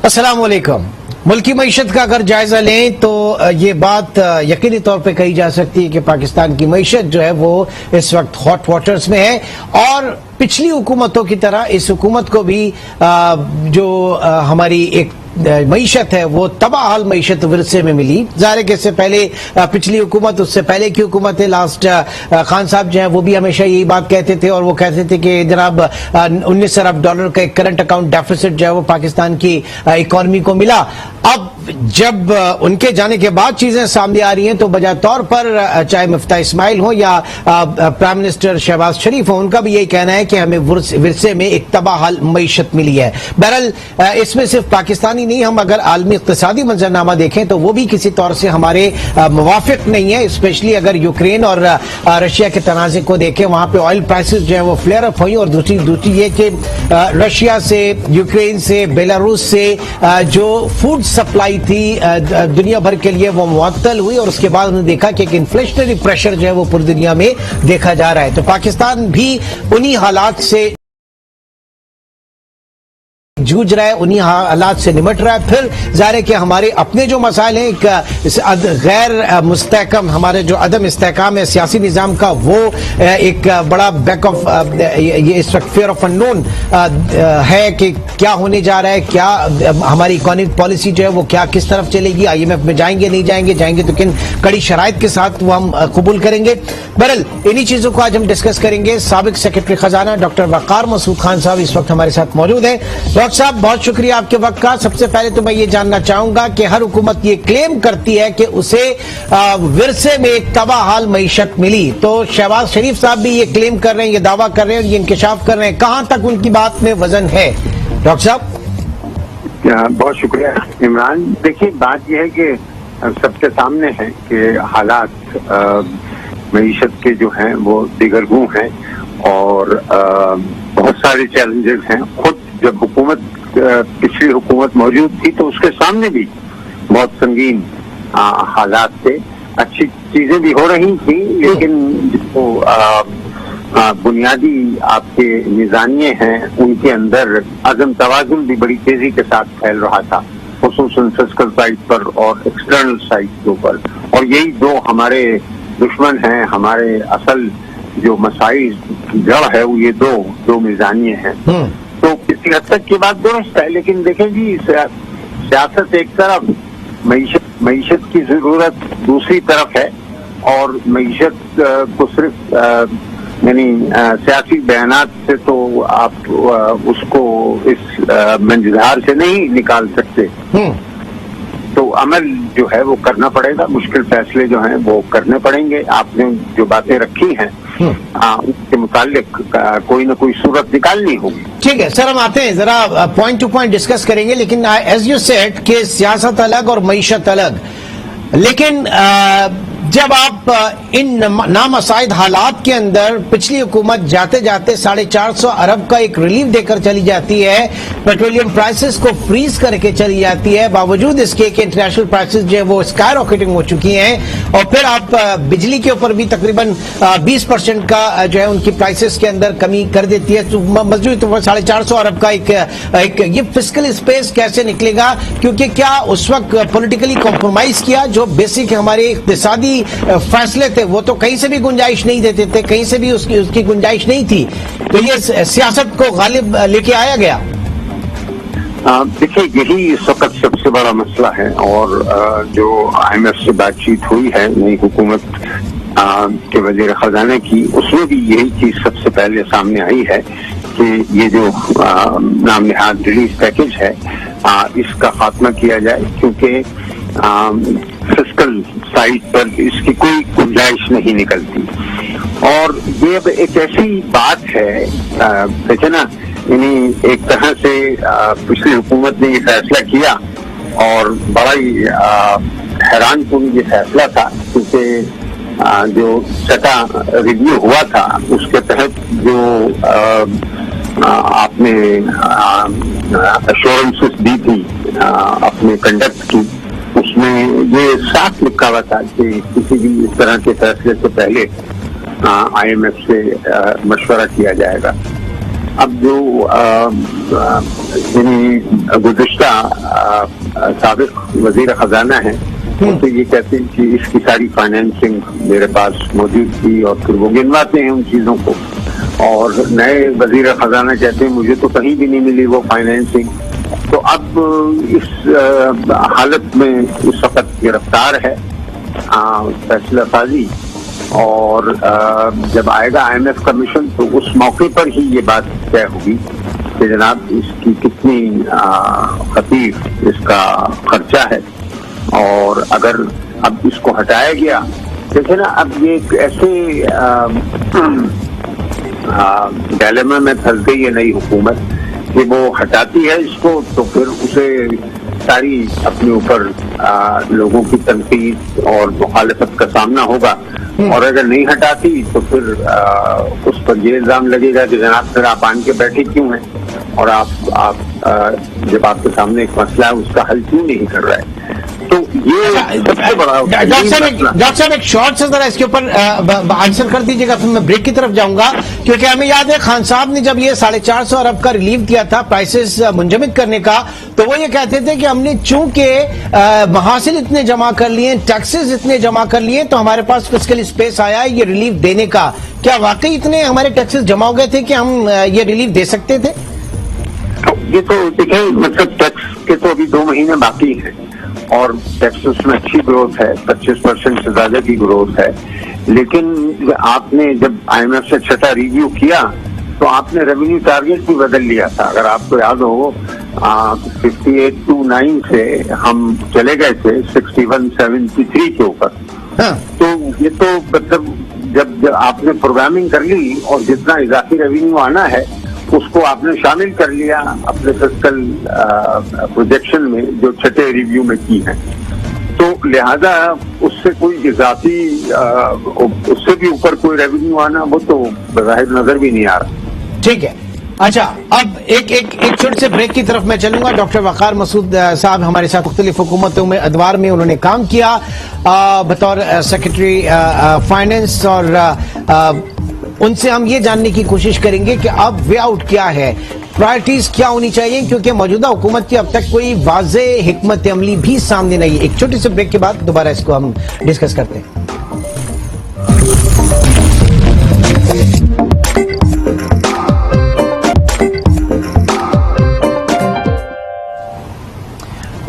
السلام علیکم. ملکی معیشت کا اگر جائزہ لیں تو یہ بات یقینی طور پہ کہی جا سکتی ہے کہ پاکستان کی معیشت جو ہے وہ اس وقت ہاٹ واٹرز میں ہے، اور پچھلی حکومتوں کی طرح اس حکومت کو بھی جو ہماری ایک معیشت ہے وہ تباہ حال معیشت ورثے میں ملی. ظاہر ہے کہ اس سے پہلے پچھلی حکومت، اس سے پہلے کی حکومت ہے، لاسٹ خان صاحب جو ہیں وہ بھی ہمیشہ یہی بات کہتے تھے، اور وہ کہتے تھے کہ جناب 19 ارب ڈالر کا ایک کرنٹ اکاؤنٹ ڈیفیسٹ جو ہے وہ پاکستان کی اکانومی کو ملا. اب جب ان کے جانے کے بعد چیزیں سامنے آ رہی ہیں تو بجائے طور پر چاہے مفتاح اسماعیل ہوں یا پرائم منسٹر شہباز شریف ہوں، ان کا بھی یہی کہنا ہے کہ ہمیں ورثے میں ایک تباہ حال معیشت ملی ہے. بہرحال اس میں صرف پاکستانی نہیں، ہم اگر عالمی اقتصادی منظرنامہ دیکھیں تو وہ بھی کسی طور سے ہمارے موافق نہیں ہے، اسپیشلی اگر یوکرین اور رشیا کے تنازع کو دیکھیں. وہاں پہ آئل پرائسز جو ہیں وہ فلیئر اپ ہوئی، اور دوسری یہ کہ رشیا سے، یوکرین سے، بیلاروس سے جو فوڈ سپلائی تھی دنیا بھر کے لیے وہ معطل ہوئی، اور اس کے بعد انہوں نے دیکھا کہ ایک انفلیشنری پریشر جو ہے وہ پوری دنیا میں دیکھا جا رہا ہے. تو پاکستان بھی انہی حالات سے جوجھ رہا ہے، انہی حالات سے نمٹ رہا ہے. پھر ظاہر ہے کہ ہمارے اپنے جو مسائل ہیں، غیر مستحکم ہمارے جو عدم استحکام ہے سیاسی نظام کا، وہ ایک بڑا بیک آف یہ اس وقت فیئر آف انون ہے کہ کیا ہونے جا رہا ہے، کیا ہماری اکانومک پالیسی جو ہے وہ کیا کس طرف چلے گی، IMF میں جائیں گے نہیں جائیں گے تو کن کڑی شرائط کے ساتھ وہ ہم قبول کریں گے. بہرحال انہی چیزوں کو آج ہم ڈسکس کریں گے. سابق سیکرٹری خزانہ ڈاکٹر وقار مسعود خان صاحب اس وقت ہمارے ساتھ موجود ہیں. ڈاکٹر صاحب بہت شکریہ آپ کے وقت کا. سب سے پہلے تو میں یہ جاننا چاہوں گا کہ ہر حکومت یہ کلیم کرتی ہے کہ اسے ورثے میں ایک تباہ حال معیشت ملی، تو شہباز شریف صاحب بھی یہ کلیم کر رہے ہیں، یہ دعویٰ کر رہے ہیں اور یہ انکشاف کر رہے ہیں. کہاں تک ان کی بات میں وزن ہے ڈاکٹر صاحب؟ بہت شکریہ عمران. دیکھیے بات یہ ہے کہ سب کے سامنے ہے کہ حالات معیشت کے جو ہیں وہ دیگر گوں ہیں، اور بہت سارے چیلنجز ہیں. خود جب پچھلی حکومت موجود تھی تو اس کے سامنے بھی بہت سنگین حالات تھے. اچھی چیزیں بھی ہو رہی تھیں، لیکن جو بنیادی آپ کے میزانیے ہیں ان کے اندر عدم توازن بھی بڑی تیزی کے ساتھ پھیل رہا تھا، خصوصاً فسکل سائڈ پر اور ایکسٹرنل سائڈ کے اوپر. اور یہی دو ہمارے دشمن ہیں، ہمارے اصل جو مسائل جڑ ہے وہ یہ دو میزانیے ہیں. تو کسی حد تک کی بات درست ہے، لیکن دیکھیں جی سیاست ایک طرف، معیشت کی ضرورت دوسری طرف ہے، اور معیشت کو صرف یعنی سیاسی بیانات سے تو آپ اس کو اس منجدار سے نہیں نکال سکتے. تو عمل جو ہے وہ کرنا پڑے گا، مشکل فیصلے جو ہیں وہ کرنے پڑیں گے. آپ نے جو باتیں رکھی ہیں اس کے متعلق کوئی نہ کوئی صورت نکالنی ہوگی. ٹھیک ہے سر، ہم آتے ہیں ذرا پوائنٹ ٹو پوائنٹ ڈسکس کریں گے، لیکن ایز یو سیڈ کہ سیاست الگ اور معیشت الگ. لیکن جب آپ ان نامساعد حالات کے اندر پچھلی حکومت جاتے جاتے 450 ارب کا ایک ریلیف دے کر چلی جاتی ہے، پیٹرولیم پرائسز کو فریز کر کے چلی جاتی ہے، باوجود اس کے کہ انٹرنیشنل پرائسز جو ہے وہ اسکائی راکٹنگ ہو چکی ہیں، اور پھر آپ بجلی کے اوپر بھی تقریباً 20% کا جو ہے ان کی پرائسز کے اندر کمی کر دیتی ہے، تو مجموعی طور پر 450 ارب کا ایک یہ فسکل اسپیس کیسے نکلے گا؟ کیونکہ کیا اس وقت پولیٹیکلی کمپرومائز کیا جو بیسک ہمارے اقتصادی فیصلے تھے وہ تو کہیں سے بھی گنجائش نہیں دیتے تھے، کہیں سے بھی اس کی گنجائش نہیں تھی، تو یہ سیاست کو غالب لے کے آیا گیا. دیکھیے یہی اس وقت سب سے بڑا مسئلہ ہے، اور جو IMF سے بات چیت ہوئی ہے نئی حکومت کے وزیر خزانہ کی، اس میں بھی یہی چیز سب سے پہلے سامنے آئی ہے کہ یہ جو نام نہاد ریلیف پیکج ہے اس کا خاتمہ کیا جائے، کیونکہ فسکل سائڈ پر اس کی کوئی گنجائش نہیں نکلتی. اور یہ اب ایک ایسی بات ہے دیکھیں نا، یعنی ایک طرح سے پچھلی حکومت نے یہ فیصلہ کیا، اور بڑا ہی حیران کن یہ فیصلہ تھا، کیونکہ جو سٹا ریویو ہوا تھا اس کے تحت جو آپ نے ایشورنسز دی تھی اپنے کنڈکٹ کی، اس میں یہ صاف لکھا ہوا تھا کہ کسی بھی اس طرح کے فیصلے سے پہلے IMF से मशवरा किया जाएगा। अब जो गुज़िश्ता साबिक वज़ीर ख़ज़ाना है वो तो ये कहते हैं कि इसकी सारी फाइनेंसिंग मेरे पास मौजूद थी, और फिर वो गिनवाते हैं उन चीज़ों को। और नए वज़ीर ख़ज़ाना कहते हैं मुझे तो कहीं भी नहीं मिली वो फाइनेंसिंग। तो अब इस हालत में इस वक्त गिरफ्तार है फैसला साजी, और जब आएगा IMF कमीशन तो उस मौके पर ही ये बात तय होगी कि जनाब इसकी कितनी खतीफ इसका खर्चा है। और अगर अब इसको हटाया गया, देखिए ना, अब ये एक ऐसे डायलेमा में फंस गई है नई हुकूमत कि वो हटाती है इसको तो फिर उसे सारी अपने ऊपर लोगों की तनकीद और मुखालफत का सामना होगा, और अगर नहीं हटाती तो फिर उस पर ये इल्जाम लगेगा कि जनाब फिर आप आन के बैठे क्यों हैं, और आप जब आपके सामने एक मसला है उसका हल क्यों नहीं कर रहा है। तो ये सबसे बड़ा डॉक्टर साहब एक शॉर्ट से जरा इसके ऊपर आंसर कर दीजिएगा, फिर मैं ब्रेक की तरफ जाऊंगा। क्योंकि हमें याद है खान साहब ने जब ये 450 अरब का रिलीफ दिया था प्राइसेस मुंजमद करने का, तो वो ये कहते थे कि हमने चूंकि महासिल इतने जमा कर लिए, टैक्सेस इतने जमा कर लिए, तो हमारे पास फिस्कल स्पेस आया है ये रिलीफ देने का। क्या वाकई इतने हमारे टैक्सेस जमा हो गए थे कि हम ये रिलीफ दे सकते थे? ये तो देखिए, मतलब टैक्स के तो अभी 2 महीने बाकी हैं, और टैक्सेस में अच्छी ग्रोथ है, 25% से ज्यादा की ग्रोथ है। लेकिन आपने जब IMF से छठा रिव्यू किया तो आपने रेवेन्यू टारगेट भी बदल लिया था। अगर आपको याद हो 5829 से हम चले गए थे 6173 के ऊपर। तो ये तो मतलब जब आपने प्रोग्रामिंग कर ली और जितना इजाफी रेवेन्यू आना है उसको आपने शामिल कर लिया अपने फिस्कल प्रोजेक्शन में जो छठे रिव्यू में की है, तो लिहाजा उससे कोई इजाफी उससे भी ऊपर कोई रेवेन्यू आना वो तो बज़ाहिर नजर भी नहीं आ रहा। ठीक है, अच्छा, अब एक छोटे से ब्रेक की तरफ मैं चलूंगा। डॉक्टर वकार मसूद साहब हमारे साथ मुख्तलिफ हुकूमतों में अदवार में उन्होंने काम किया बतौर सेक्रेटरी फाइनेंस, और उनसे हम ये जानने की कोशिश करेंगे कि अब वे आउट क्या है, प्रायोरिटीज क्या होनी चाहिए, क्योंकि मौजूदा हुकूमत की अब तक कोई वाज़ेह हिकमत अमली भी सामने नहीं है। एक छोटी सी ब्रेक के बाद दोबारा इसको हम डिस्कस करते हैं।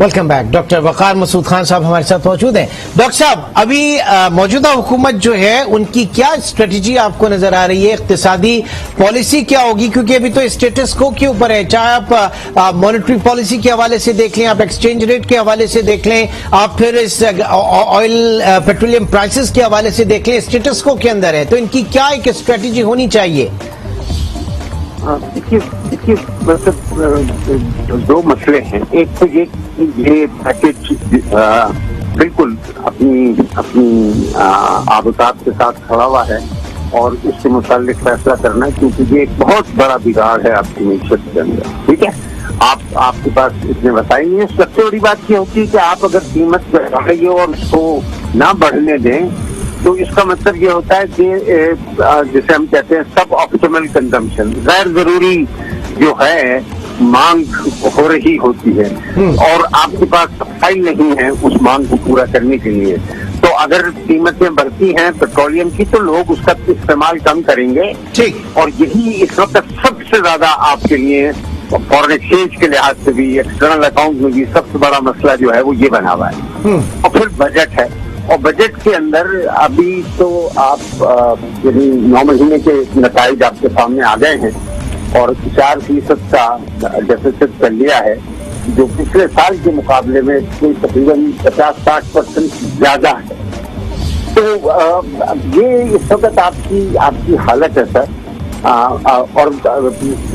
Welcome back. डॉक्टर वकार मसूद खान साहब हमारे साथ मौजूद हैं। डॉक्टर साहब, अभी मौजूदा हुकूमत जो है उनकी क्या स्ट्रेटजी आपको नजर आ रही है, इक्तिसादी पॉलिसी क्या होगी, क्योंकि अभी तो स्टेटस को के ऊपर है, चाहे आप मॉनेटरी पॉलिसी के हवाले से देख लें, आप एक्सचेंज रेट के हवाले से देख लें, आप फिर इस ऑयल पेट्रोलियम प्राइसेस के हवाले से देख लें, स्टेटस को के अंदर है, तो इनकी क्या एक स्ट्रेटजी होनी चाहिए? देखिए मतलब 2 मसले हैं। एक तो ये पैकेज बिल्कुल अपनी आबूताब के साथ खड़ा हुआ है और इससे मुताल्लिक फैसला करना है, क्योंकि ये एक बहुत बड़ा बिगाड़ है आपकी मीशत के अंदर। ठीक है, आपके पास इतने वसाइल नहीं है। सबसे बड़ी बात ये होती है कि आप अगर कीमत बढ़ाइए और उसको ना बढ़ने दें तो इसका मतलब ये होता है कि जैसे हम कहते हैं सब ऑप्टिमल कंजम्पशन, गैर जरूरी जो है मांग हो रही होती है और आपके पास सप्लाई नहीं है उस मांग को पूरा करने के लिए। तो अगर कीमतें बढ़ती हैं पेट्रोलियम की तो लोग उसका इस्तेमाल कम करेंगे। ठीक, और यही इस वक्त सबसे ज्यादा आपके लिए फॉरेन एक्सचेंज के लिहाज से भी, एक्सटर्नल अकाउंट में भी सबसे बड़ा मसला जो है वो ये बना हुआ है। और फिर बजट है, और बजट के अंदर अभी तो आप 9 महीने के नताइज आपके सामने आ गए हैं और 4% का डेफिसिट कर लिया है, जो पिछले साल के मुकाबले में कोई तकरीबन 50-60% ज्यादा है। तो ये इस वक्त आपकी हालत है सर। और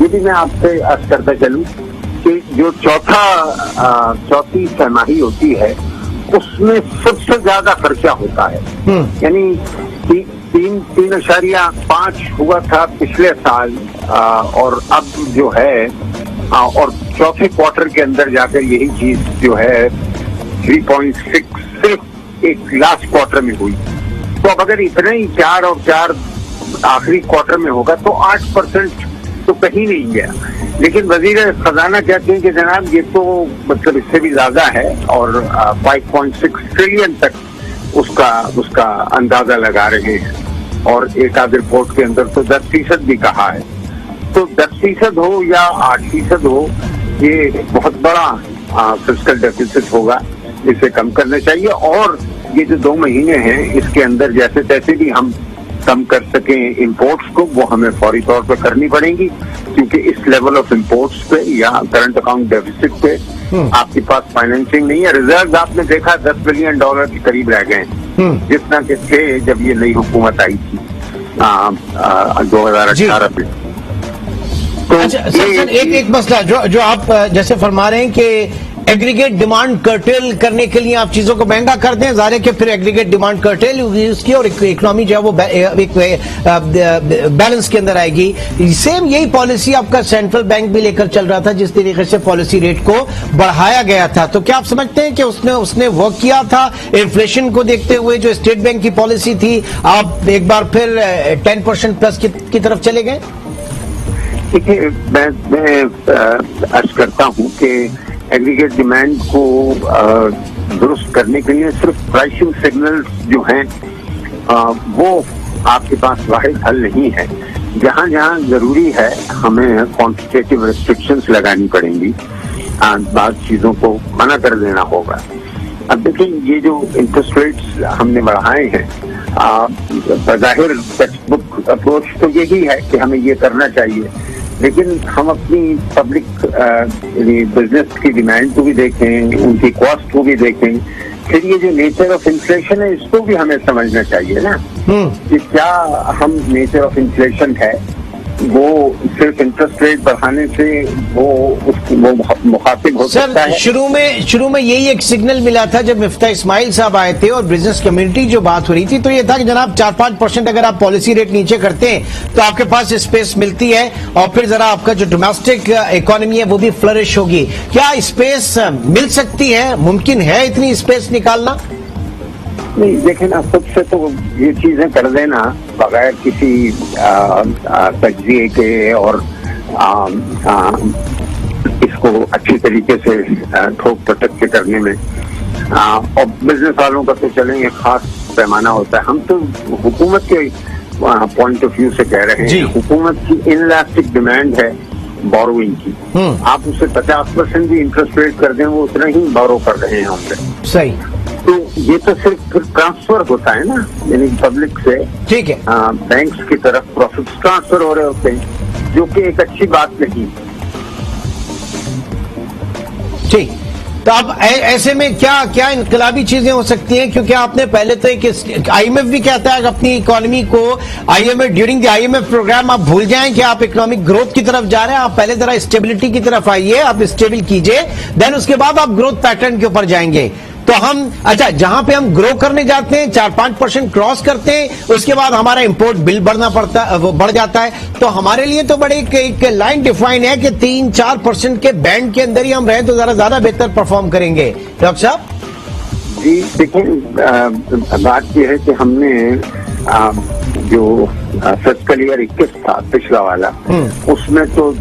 ये भी मैं आपसे अर्ज करता चलूं कि जो चौथी छमाही होती है उसमें सबसे ज्यादा खर्चा होता है। यानी 3.5 हुआ था पिछले साल, और अब जो है और चौथे क्वार्टर के अंदर जाकर यही चीज जो है 3.6 सिर्फ एक लास्ट क्वार्टर में हुई। तो अब अगर इतने ही 4 और 4 आखिरी क्वार्टर में होगा तो 8% तो कहीं नहीं गया। लेकिन वजीर खजाना कहते हैं कि जनाब ये तो मतलब इससे भी ज्यादा है और 5.6 ट्रिलियन तक उसका अंदाजा लगा रहे हैं, और एक आध रिपोर्ट के अंदर तो 10% भी कहा है। तो 10% हो या 8% हो, ये बहुत बड़ा फिस्कल डेफिसिट होगा, इसे कम करना चाहिए। और ये जो 2 महीने हैं इसके अंदर जैसे तैसे भी हम कम कर सकें इंपोर्ट्स को, वो हमें फौरी तौर पर करनी पड़ेंगी, क्योंकि इस लेवल ऑफ इंपोर्ट्स पे या करंट अकाउंट डेफिसिट पे आपके पास फाइनेंसिंग नहीं है। रिजर्व आपने देखा $10 बिलियन के करीब रह गए, जितना कि थे जब ये नई हुकूमत आई थी 2018 में। तो अच्छा सर, एक मसला जो आप जैसे फरमा रहे हैं कि एग्रीगेट डिमांड कर्टेल करने के लिए आप चीजों को महंगा कर दें, ज़ाहिर है कि फिर एग्रीगेट डिमांड कर्टेल होगी उसकी और इकोनॉमी जो है वो बैलेंस के अंदर आएगी। सेम यही पॉलिसी आपका सेंट्रल बैंक भी लेकर चल रहा था, जिस तरीके से पॉलिसी रेट को बढ़ाया गया था। तो क्या आप समझते हैं कि उसने वर्क किया था? इन्फ्लेशन को देखते हुए जो स्टेट बैंक की पॉलिसी थी, आप एक बार फिर 10% प्लस की तरफ चले गए? देखिए, मैं अर्ज करता हूँ कि एग्रीगेट डिमांड को दुरुस्त करने के लिए सिर्फ प्राइसिंग सिग्नल्स जो हैं वो आपके पास वाहिद हल नहीं है। जहाँ जहाँ जरूरी है हमें क्वांटिटेटिव रेस्ट्रिक्शंस लगानी पड़ेंगी, बाद चीजों को मना कर देना होगा। अब देखिए, ये जो इंटरेस्ट रेट्स हमने बढ़ाए हैं, बज़ाहिर टेक्स्ट बुक अप्रोच तो यही है कि हमें ये करना चाहिए, लेकिन हम अपनी पब्लिक बिजनेस की डिमांड को भी देखें, उनकी कॉस्ट को भी देखें, फिर ये जो नेचर ऑफ इन्फ्लेशन है इसको भी हमें समझना चाहिए ना, कि क्या हम नेचर ऑफ इन्फ्लेशन है वो सिर्फ इंटरेस्ट रेट बढ़ाने से वो मुखातिब हो सकता है। शुरू में यही एक सिग्नल मिला था जब मिफ्ता इस्माइल साहब आए थे और बिजनेस कम्युनिटी जो बात हो रही थी, तो ये था कि जनाब 4-5% अगर आप पॉलिसी रेट नीचे करते हैं तो आपके पास स्पेस मिलती है और फिर जरा आपका जो डोमेस्टिक इकोनॉमी है वो भी फ्लरिश होगी। क्या स्पेस मिल सकती है? मुमकिन है इतनी स्पेस निकालना? नहीं, देखें ना, खुद से तो ये चीजें कर देना बगैर किसी तज्जिए के और इसको अच्छी तरीके से ठोक पटक के करने में, और बिजनेस वालों का तो चलें एक खास पैमाना होता है। हम तो हुकूमत के पॉइंट ऑफ व्यू से कह रहे हैं, हुकूमत की इनइलास्टिक डिमांड है बोरोइंग की। आप उसे 50% भी इंटरेस्ट रेट कर दें, वो उतना ही बोरो कर रहे हैं हमसे। सही। तो ये तो सिर्फ ट्रांसफर होता है ना, यानी पब्लिक से, ठीक है, बैंक्स की तरफ प्रॉफिट्स ट्रांसफर हो रहे होते हैं, जो कि एक अच्छी बात नहीं। ठीक, तो अब ऐसे में क्या इनकलाबी चीजें हो सकती हैं? क्योंकि आपने पहले तो एक आईएमएफ भी कहता है कि अपनी इकोनॉमी को ड्यूरिंग द आईएमएफ प्रोग्राम आप भूल जाएं कि आप इकोनॉमिक ग्रोथ की तरफ जा रहे हैं, आप पहले जरा स्टेबिलिटी की तरफ आइए, आप स्टेबल कीजिए, देन उसके बाद आप ग्रोथ पैटर्न के ऊपर जाएंगे। तो हम जहां पे हम ग्रो करने जाते हैं 4-5% क्रॉस करते हैं, उसके बाद हमारा इंपोर्ट बिल बढ़ जाता है। तो हमारे लिए तो बड़ी एक लाइन डिफाइन है कि 3-4% के बैंड के अंदर ही हम रहे तो ज्यादा बेहतर परफॉर्म करेंगे। डॉक्टर साहब जी देखिए, बात यह है कि हमने जो फिस्कल ईयर 21 था पिछला वाला, उसमें तो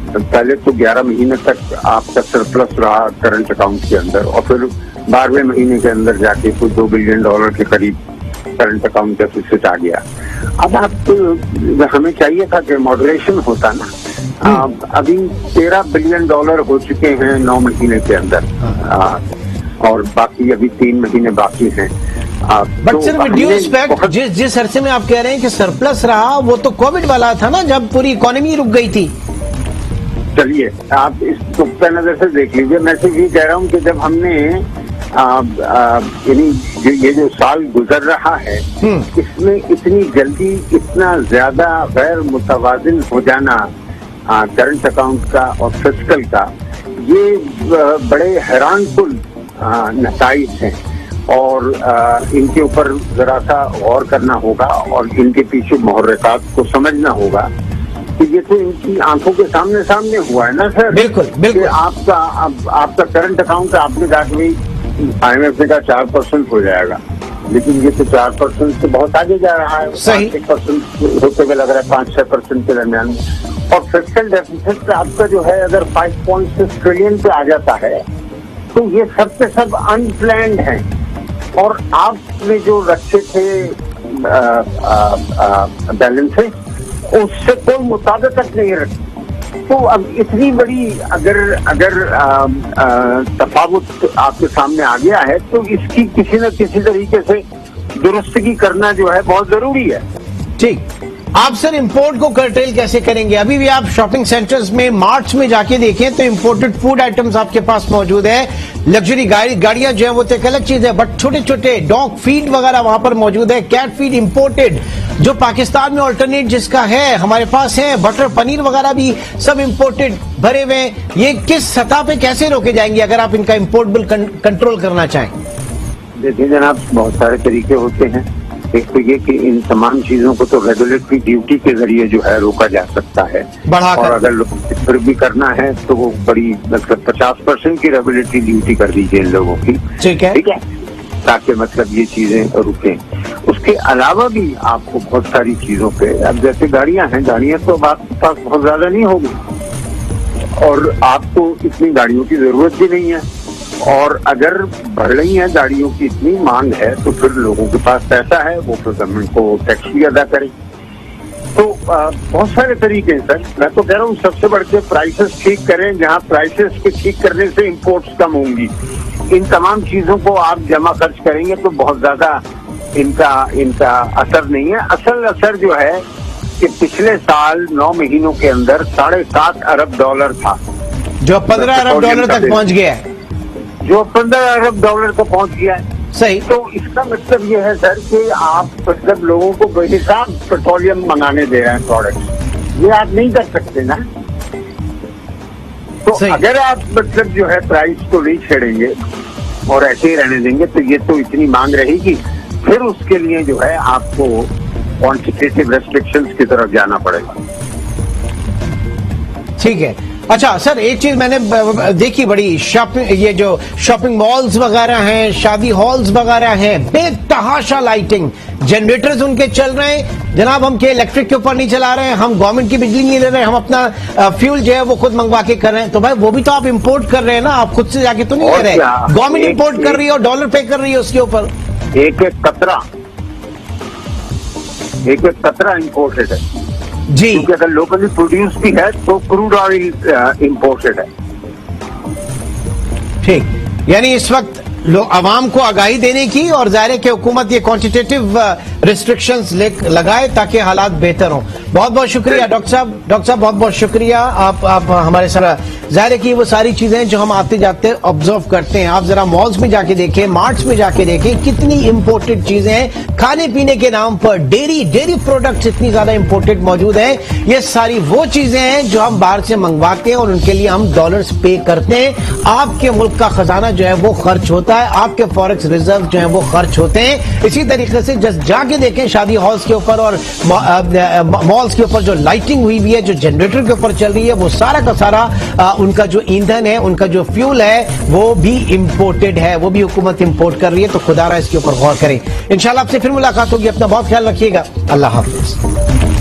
पहले तो 11 महीने तक आपका सरप्लस रहा करंट अकाउंट के अंदर, और फिर 12वें महीने के अंदर जाके कुछ $2 बिलियन के करीब करंट अकाउंट डेफिसिट आ गया। अब हमें चाहिए था कि मॉडरेशन होता ना। अभी $13 बिलियन हो चुके हैं 9 महीने के अंदर, और बाकी अभी 3 महीने बाकी हैं। बट सर, रिड्यूस बैक जिस अरसे में आप कह रहे हैं कि सरप्लस रहा, वो तो कोविड वाला था ना, जब पूरी इकोनॉमी रुक गई थी। चलिए, आप इस नुक्ता नजर से देख लीजिए। मैं तो ये कह रहा हूँ कि जब हमने यानी ये जो साल गुजर रहा है, इसमें इतनी जल्दी इतना ज्यादा गैर मुतवाजिन हो जाना करंट अकाउंट का और फिस्कल का, ये बड़े हैरान कुन नताइज हैं, और इनके ऊपर जरा सा गौर करना होगा और इनके पीछे मुहर्रिकात को समझना होगा कि ये तो इनकी आंखों के सामने हुआ है ना सर। बिल्कुल। आपका करंट अकाउंट आपने कहा कि IMF ने कहा 4% हो जाएगा, لیکن یہ تو 4% سے بہت آگے جا رہا ہے. صحیح. 5% ہوتے ہوئے لگ رہا ہے 5-6% کے درمیان. اور فسکل ڈیفیسٹ آپ کا جو ہے اگر 5.6 ٹریلین پہ آ جاتا ہے تو یہ سب کے سب ان پلانڈ ہیں. اور آپ نے جو رکھے تھے بیلنس اس سے کوئی مطابقت نہیں رکھی. تو اب اتنی بڑی اگر تفاوت آپ کے سامنے آ گیا ہے تو اس کی کسی نہ کسی طریقے سے درستگی کرنا جو ہے بہت ضروری ہے. ٹھیک. آپ سر امپورٹ کو کرٹیل کیسے کریں گے؟ ابھی بھی آپ شاپنگ سینٹرز میں مارٹس میں جا کے دیکھیں تو امپورٹڈ فوڈ آئٹمز آپ کے پاس موجود ہے. لگژری گاڑیاں جو ہیں وہ تو ایک الگ چیز ہے، بٹ چھوٹے چھوٹے ڈاگ فیڈ وغیرہ وہاں پر موجود ہے. کیٹ فیڈ امپورٹڈ جو پاکستان میں آلٹرنیٹ جس کا ہے ہمارے پاس ہے. بٹر پنیر وغیرہ بھی سب امپورٹڈ بھرے ہوئے ہیں. یہ کس سطح پہ کیسے روکے جائیں گے اگر آپ ان کا امپورٹ بل کنٹرول کرنا چاہیں؟ دیکھیں جناب، بہت سارے طریقے ہوتے ہیں. ایک تو یہ کہ ان تمام چیزوں کو تو ریگولیٹری ڈیوٹی کے ذریعے جو ہے روکا جا سکتا ہے. اور اگر لوگ پھر بھی کرنا ہے تو وہ بڑی مطلب 50% کی ریگولیٹری ڈیوٹی کر دیجیے ان لوگوں کی. ٹھیک ہے تاکہ مطلب یہ چیزیں رکیں. اس کے علاوہ بھی آپ کو بہت ساری چیزوں پہ، اب جیسے گاڑیاں ہیں، گاڑیاں تو اب آپ کے پاس بہت زیادہ نہیں ہوگی اور آپ کو اتنی گاڑیوں کی ضرورت بھی نہیں ہے. اور اگر بڑھ رہی ہیں گاڑیوں کی اتنی مانگ ہے تو پھر لوگوں کے پاس پیسہ ہے، وہ پھر گورنمنٹ کو ٹیکس بھی ادا کرے. تو بہت سارے طریقے ہیں سر. میں تو کہہ رہا ہوں سب سے بڑھ کے پرائسز ٹھیک کریں. جہاں پرائسز کے ٹھیک کرنے سے امپورٹس کم ہوں گی. ان تمام چیزوں کو آپ جمع خرچ کریں گے تو بہت زیادہ ان کا اثر نہیں ہے. اصل اثر جو ہے کہ پچھلے سال 9 مہینوں کے اندر $7.5 ارب تھا، جو 15 ارب ڈالر تک پہنچ گیا ہے. جو 15 ارب ڈالر تک پہنچ گیا ہے. صحیح. تو اس کا مطلب یہ ہے سر کہ آپ مطلب لوگوں کو بے حساب پیٹرولیم منگانے دے رہے ہیں پروڈکٹ. یہ آپ نہیں کر سکتے نا. تو اگر آپ مطلب جو ہے پرائس کو نہیں چھیڑیں گے اور ایسے ہی رہنے دیں گے تو یہ تو اتنی مانگ رہے گی. پھر اس کے لیے جو ہے آپ کو کوانٹیٹیو ریسٹرکشنز کی طرف جانا پڑے گا. ٹھیک ہے. اچھا سر، ایک چیز میں نے دیکھی بڑی یہ جو شاپنگ مالز وغیرہ ہیں، شادی ہالز وغیرہ ہیں، بے تحاشا لائٹنگ، جنریٹرز ان کے چل رہے ہیں. جناب ہم کے الیکٹرک کے اوپر نہیں چلا رہے ہیں، ہم گورنمنٹ کی بجلی نہیں لے رہے ہیں، ہم اپنا فیول جو ہے وہ خود منگوا کے کر رہے ہیں. تو بھائی وہ بھی تو آپ امپورٹ کر رہے ہیں نا، آپ خود سے جا کے تو نہیں لے رہے. گورنمنٹ امپورٹ کر رہی ہے اور ڈالر پے کر رہی ہے اس کے اوپر. ایک قطرہ امپورٹڈ ہے جی. کیونکہ اگر لوکلی پروڈیوس بھی ہے تو کروڈ آئل امپورٹڈ ہے. ٹھیک. یعنی اس وقت عوام کو آگاہی دینے کی اور ظاہر ہے کہ حکومت یہ کوانٹیٹیو ریسٹرکشنز لگائے تاکہ حالات بہتر ہوں. بہت بہت شکریہ ڈاکٹر صاحب بہت بہت شکریہ. آپ ہمارے ساتھ ظاہر ہے کہ وہ ساری چیزیں جو ہم آتے جاتے آبزرو کرتے ہیں. آپ ذرا مالز میں جا کے دیکھیں، مارٹس میں جا کے دیکھیں کتنی امپورٹڈ چیزیں ہیں. کھانے پینے کے نام پر ڈیری پروڈکٹس اتنی زیادہ امپورٹڈ موجود ہیں. یہ ساری وہ چیزیں ہیں جو ہم باہر سے منگواتے ہیں اور ان کے لیے ہم ڈالرز پے کرتے ہیں. آپ کے ملک کا خزانہ جو ہے وہ خرچ ہوتا ہے، آپ کے فوریکس ریزرو جو ہیں وہ خرچ ہوتے ہیں. اسی طریقے سے جا کے دیکھیں شادی ہالز کے اوپر اور مالز کے اوپر جو لائٹنگ ہوئی ہے، جو جنریٹر کے اوپر چل رہی ہے، وہ سارا کا سارا ان کا جو ایندھن ہے، ان کا جو فیول ہے وہ بھی امپورٹڈ ہے، وہ بھی حکومت امپورٹ کر رہی ہے. تو خدا را اس کے اوپر غور کریں. انشاءاللہ آپ سے پھر ملاقات ہوگی. اپنا بہت خیال رکھیے گا. اللہ حافظ.